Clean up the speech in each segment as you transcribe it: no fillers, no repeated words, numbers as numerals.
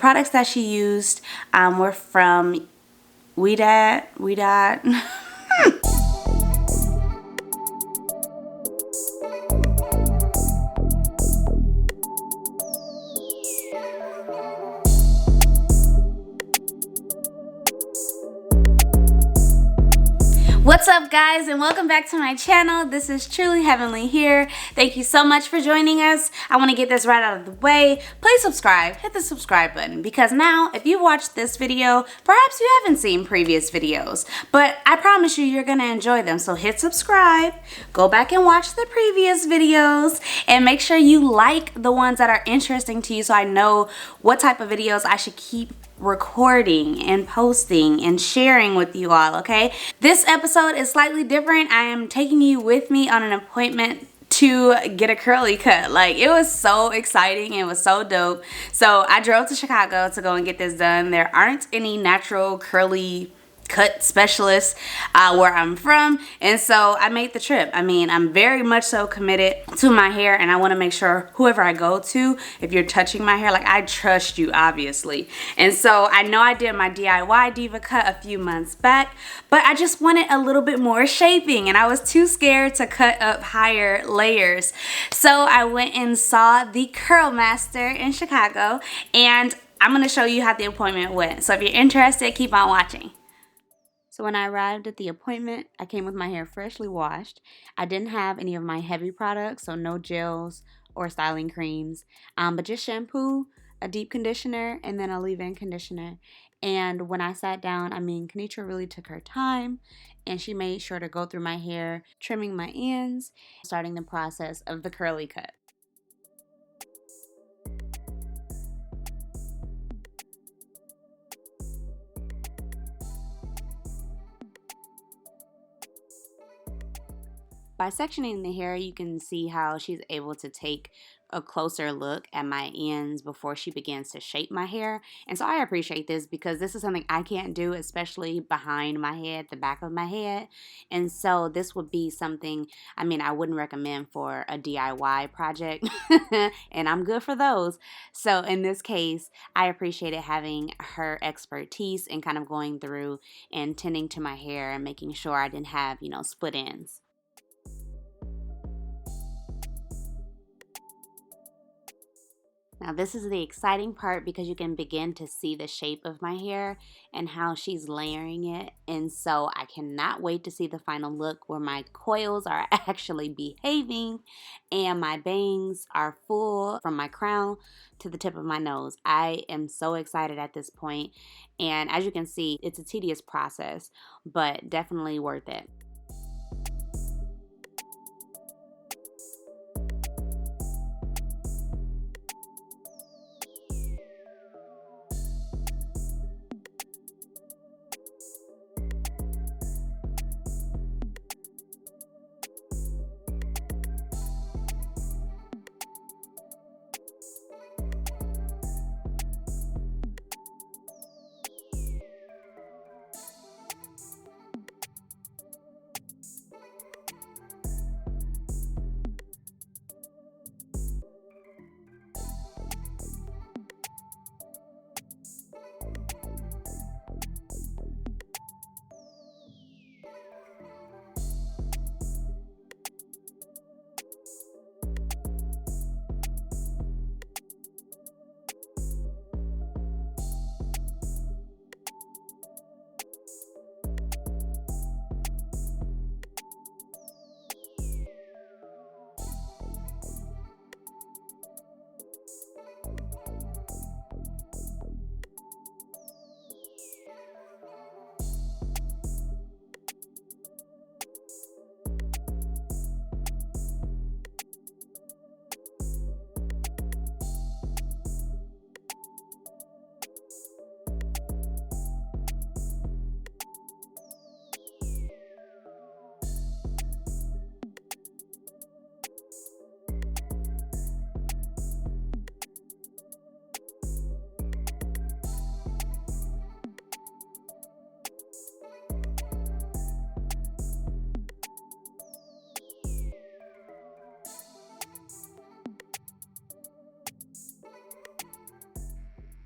Products that she used were from Ouidad. What's up, guys, and welcome back to my channel. This is Truly Heavenly here. Thank you so much for joining us. I want to get this right out of the way. Please subscribe. Hit the subscribe button, because now if you watched this video, perhaps you haven't seen previous videos, but I promise you you're going to enjoy them. So hit subscribe, go back and watch the previous videos, and make sure you like the ones that are interesting to you so I know what type of videos I should keep recording and posting and sharing with you all. Okay, this episode is slightly different. I am taking you with me on an appointment to get a curly cut. Like, it was so exciting. It was so dope. So I drove to Chicago to go and get this done. There aren't any natural curly cut specialists where I'm from, and so I made the trip. I mean, I'm very much so committed to my hair, and I want to make sure whoever I go to, if you're touching my hair, like, I trust you, obviously. And so I know I did my DIY Diva cut a few months back, but I just wanted a little bit more shaping, and I was too scared to cut up higher layers. So I went and saw the Curl Master in Chicago, and I'm going to show you how the appointment went. So if you're interested, keep on watching. So when I arrived at the appointment, I came with my hair freshly washed. I didn't have any of my heavy products, so no gels or styling creams, but just shampoo, a deep conditioner, and then a leave-in conditioner. And when I sat down, I mean, Kenitra really took her time, and she made sure to go through my hair, trimming my ends, starting the process of the curly cut. By sectioning the hair, you can see how she's able to take a closer look at my ends before she begins to shape my hair. And so I appreciate this, because this is something I can't do, especially behind my head, the back of my head. And so this would be something, I mean, I wouldn't recommend for a DIY project, and I'm good for those. So in this case, I appreciated having her expertise in kind of going through and tending to my hair and making sure I didn't have, split ends. Now this is the exciting part, because you can begin to see the shape of my hair and how she's layering it. And so I cannot wait to see the final look where my coils are actually behaving and my bangs are full from my crown to the tip of my nose. I am so excited at this point. And as you can see, it's a tedious process, but definitely worth it.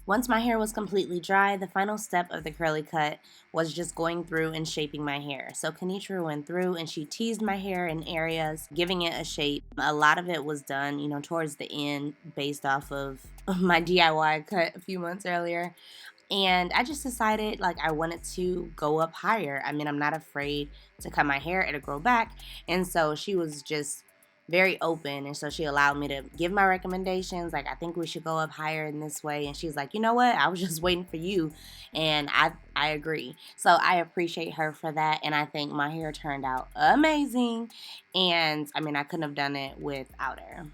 Once my hair was completely dry, the final step of the curly cut was just going through and shaping my hair. So Kenitra went through and she teased my hair in areas, giving it a shape. A lot of it was done, towards the end based off of my DIY cut a few months earlier. And I just decided like I wanted to go up higher. I mean, I'm not afraid to cut my hair, it'll grow back. And so she was just very open, and so she allowed me to give my recommendations, like I think we should go up higher in this way. And she's like, you know what, I was just waiting for you, and I agree. So I appreciate her for that, and I think my hair turned out amazing. And I mean, I couldn't have done it without her.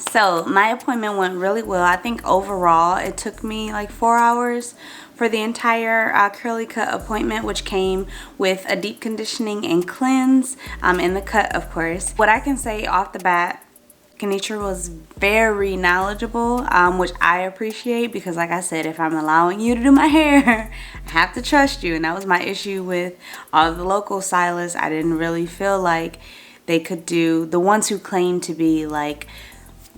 So my appointment went really well. I think overall it took me like 4 hours for the entire curly cut appointment, which came with a deep conditioning and cleanse, and the cut, of course. What I can say off the bat, Kenitra was very knowledgeable, which I appreciate, because like I said, if I'm allowing you to do my hair, I have to trust you. And that was my issue with all the local stylists. I didn't really feel like they could do, the ones who claim to be like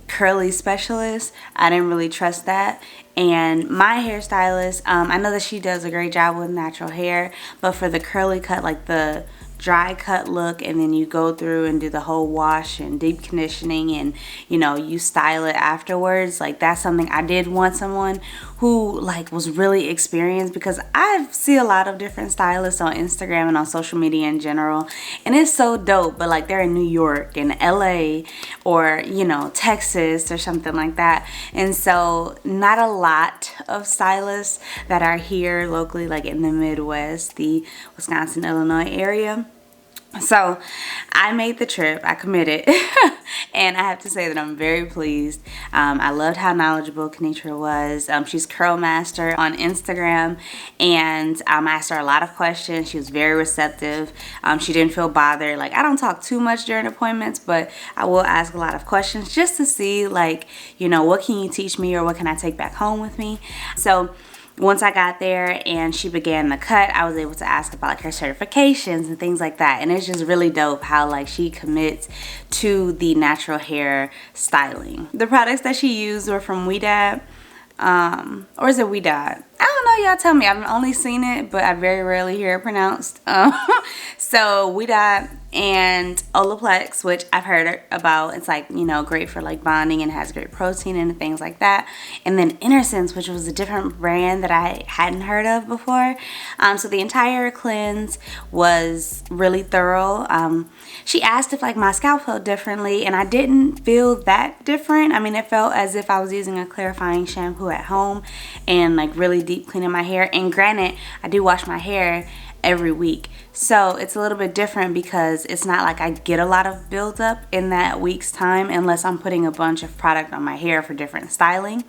curly specialist, I didn't really trust that. And my hairstylist, I know that she does a great job with natural hair, but for the curly cut, like the dry cut look, and then you go through and do the whole wash and deep conditioning, and you style it afterwards, like that's something I did want someone who like was really experienced, because I see a lot of different stylists on Instagram and on social media in general, and it's so dope, but like they're in New York and LA or Texas or something like that. And so not a lot of stylists that are here locally, like in the Midwest, the Wisconsin, Illinois area. So I made the trip, I committed, and I have to say that I'm very pleased. I loved how knowledgeable Kenitra was. She's Curl Master on Instagram, and I asked her a lot of questions. She was very receptive. She didn't feel bothered. Like, I don't talk too much during appointments, but I will ask a lot of questions just to see, like, what can you teach me, or what can I take back home with me? So once I got there and she began the cut, I was able to ask about like her certifications and things like that. And it's just really dope how like she commits to the natural hair styling. The products that she used were from Ouidad, or is it Ouidad? I don't know, y'all tell me. I've only seen it, but I very rarely hear it pronounced. So Ouidad and Olaplex, which I've heard about. It's like, great for like bonding and has great protein and things like that. And then Innersense, which was a different brand that I hadn't heard of before. So the entire cleanse was really thorough. She asked if like my scalp felt differently, and I didn't feel that different. I mean, it felt as if I was using a clarifying shampoo at home and like really deep cleaning my hair. And granted, I do wash my hair every week. So it's a little bit different because it's not like I get a lot of buildup in that week's time unless I'm putting a bunch of product on my hair for different styling.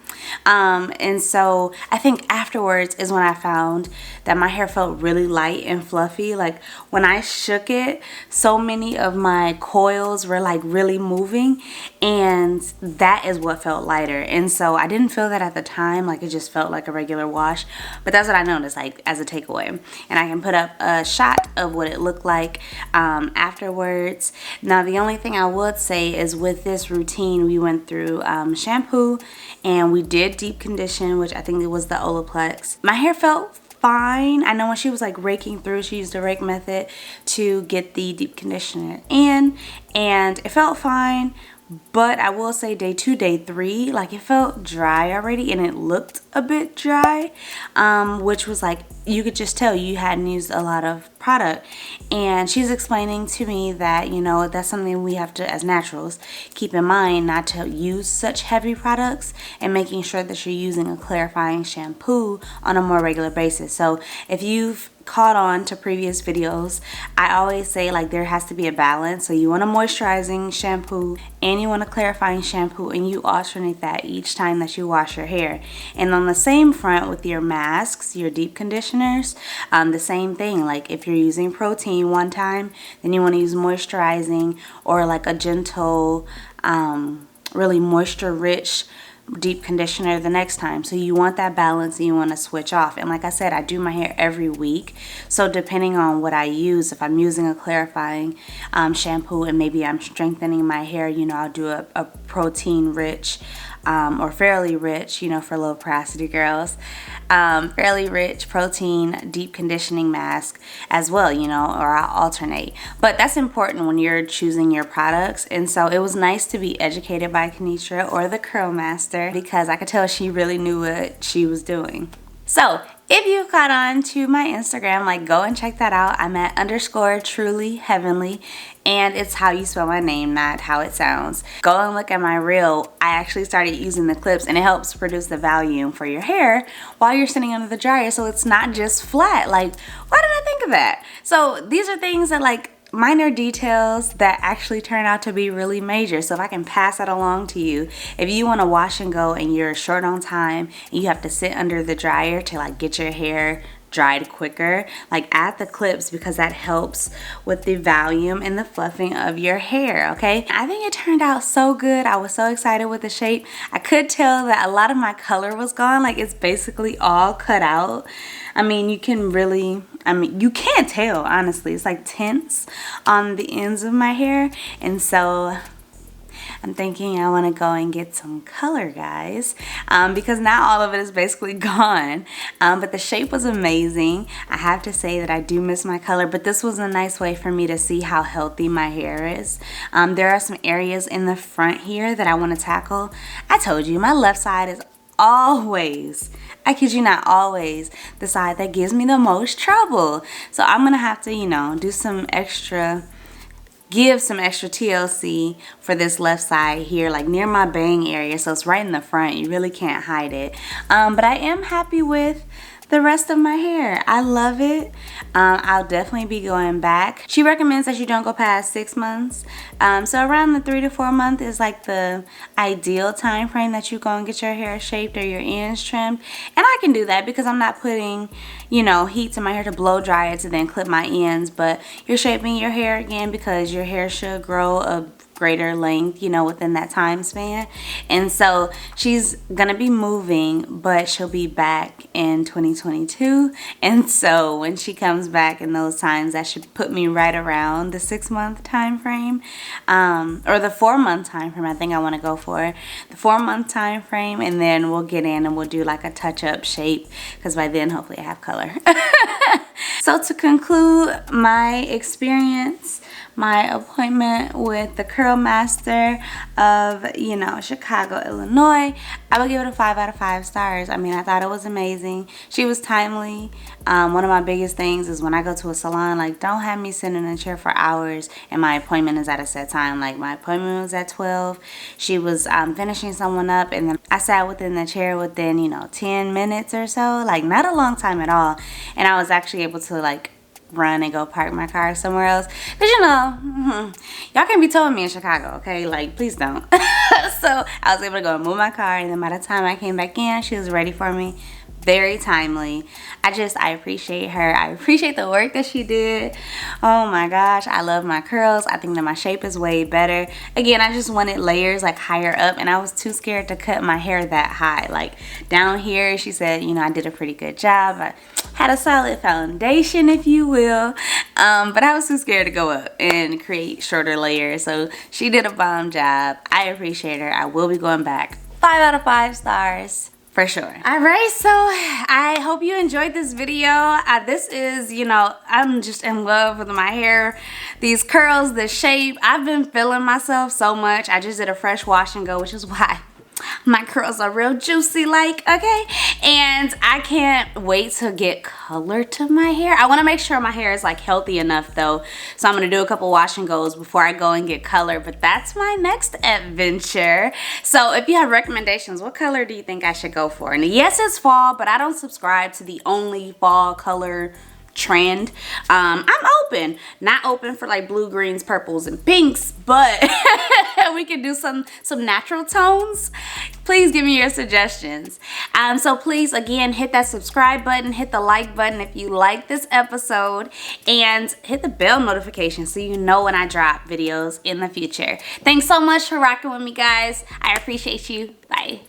And so I think afterwards is when I found that my hair felt really light and fluffy. Like when I shook it, so many of my coils were like really moving, and that is what felt lighter. And so I didn't feel that at the time, like it just felt like a regular wash, but that's what I noticed, like as a takeaway. And I can put up a shot of what it looked like afterwards. Now the only thing I would say is with this routine we went through shampoo and we did deep condition, which I think it was the Olaplex. My hair felt fine. I know when she was like raking through, she used the rake method to get the deep conditioner in, and it felt fine. But I will say day 2, day 3, like it felt dry already, and it looked a bit dry, which was like, you could just tell you hadn't used a lot of product. And she's explaining to me that, you know, that's something we have to, as naturals, keep in mind, not to use such heavy products, and making sure that you're using a clarifying shampoo on a more regular basis. So if you've caught on to previous videos, I always say like there has to be a balance. So you want a moisturizing shampoo and you want a clarifying shampoo, and you alternate that each time that you wash your hair. And on the same front with your masks, your deep conditioners, the same thing. Like if you're using protein one time, then you want to use moisturizing or like a gentle, really moisture rich deep conditioner the next time. So you want that balance and you want to switch off. And like I said, I do my hair every week, so depending on what I use, if I'm using a clarifying shampoo and maybe I'm strengthening my hair, you know, I'll do a protein rich or fairly rich, you know, for low porosity girls, fairly rich protein deep conditioning mask as well, you know, or I'll alternate. But that's important when you're choosing your products. And so it was nice to be educated by Kenitra, or the Curl Master, because I could tell she really knew what she was doing. So if you caught on to my Instagram, like go and check that out. I'm at _trulyheavenly, and it's how you spell my name, not how it sounds. Go and look at my reel. I actually started using the clips, and it helps produce the volume for your hair while you're sitting under the dryer, so it's not just flat. Like, why did I think of that? So these are things that, like, minor details that actually turn out to be really major. So if I can pass that along to you, if you want to wash and go and you're short on time and you have to sit under the dryer to like get your hair dried quicker, like add the clips, because that helps with the volume and the fluffing of your hair. Okay, I think it turned out so good. I was so excited with the shape. I could tell that a lot of my color was gone, like it's basically all cut out. I mean, you can really, you can't tell, honestly. It's like tints on the ends of my hair, and so I'm thinking I want to go and get some color, guys, because now all of it is basically gone. But the shape was amazing. I have to say that I do miss my color, but this was a nice way for me to see how healthy my hair is. There are some areas in the front here that I want to tackle. I told you, my left side is always, I kid you not, always the side that gives me the most trouble. So I'm gonna have to, you know, do some extra, give some extra TLC for this left side here, like near my bang area. So it's right in the front, you really can't hide it. But I am happy with the rest of my hair. I love it. I'll definitely be going back. She recommends that you don't go past 6 months. So around the 3 to 4 month is like the ideal time frame that you go and get your hair shaped or your ends trimmed. And I can do that because I'm not putting, you know, heat to my hair to blow dry it to then clip my ends. But you're shaping your hair again because your hair should grow a greater length, you know, within that time span. And so she's gonna be moving, but she'll be back in 2022. And so when she comes back in those times, that should put me right around the 6 month time frame, or the 4 month time frame. I think I want to go for the 4 month time frame, and then we'll get in and we'll do like a touch-up shape, because by then hopefully I have color. So to conclude my experience, my appointment with the Curl Master of, you know, Chicago, Illinois, I would give it a 5 out of 5 stars. I mean, I thought it was amazing. She was timely. One of my biggest things is when I go to a salon, like, don't have me sitting in a chair for hours and my appointment is at a set time. Like, my appointment was at 12. She was finishing someone up, and then I sat within the chair within, you know, 10 minutes or so. Like, not a long time at all. And I was actually able to, like, run and go park my car somewhere else. Cause you know, y'all can't be towing me in Chicago, okay? Like, please don't. So I was able to go and move my car, and then by the time I came back in, she was ready for me. Very timely. I appreciate her. I appreciate the work that she did. Oh my gosh, I love my curls. I think that my shape is way better. Again, I just wanted layers like higher up, and I was too scared to cut my hair that high. Like down here, she said, you know, I did a pretty good job. I had a solid foundation, if you will, but I was too scared to go up and create shorter layers. So she did a bomb job. I appreciate her. I will be going back. 5 out of 5 stars. For sure. All right, so I hope you enjoyed this video. This is, you know, I'm just in love with my hair, these curls, the shape. I've been feeling myself so much. I just did a fresh wash and go, which is why my curls are real juicy, like, okay? And I can't wait to get color to my hair. I want to make sure my hair is like healthy enough though, so I'm gonna do a couple wash and goes before I go and get color. But that's my next adventure. So if you have recommendations, what color do you think I should go for? And yes, it's fall, but I don't subscribe to the only fall color trend. I'm open, not open for like blue, greens, purples, and pinks, but we can do some natural tones. Please give me your suggestions. So please, again, hit that subscribe button, hit the like button if you like this episode, and hit the bell notification so you know when I drop videos in the future. Thanks so much for rocking with me, guys. I appreciate you. Bye.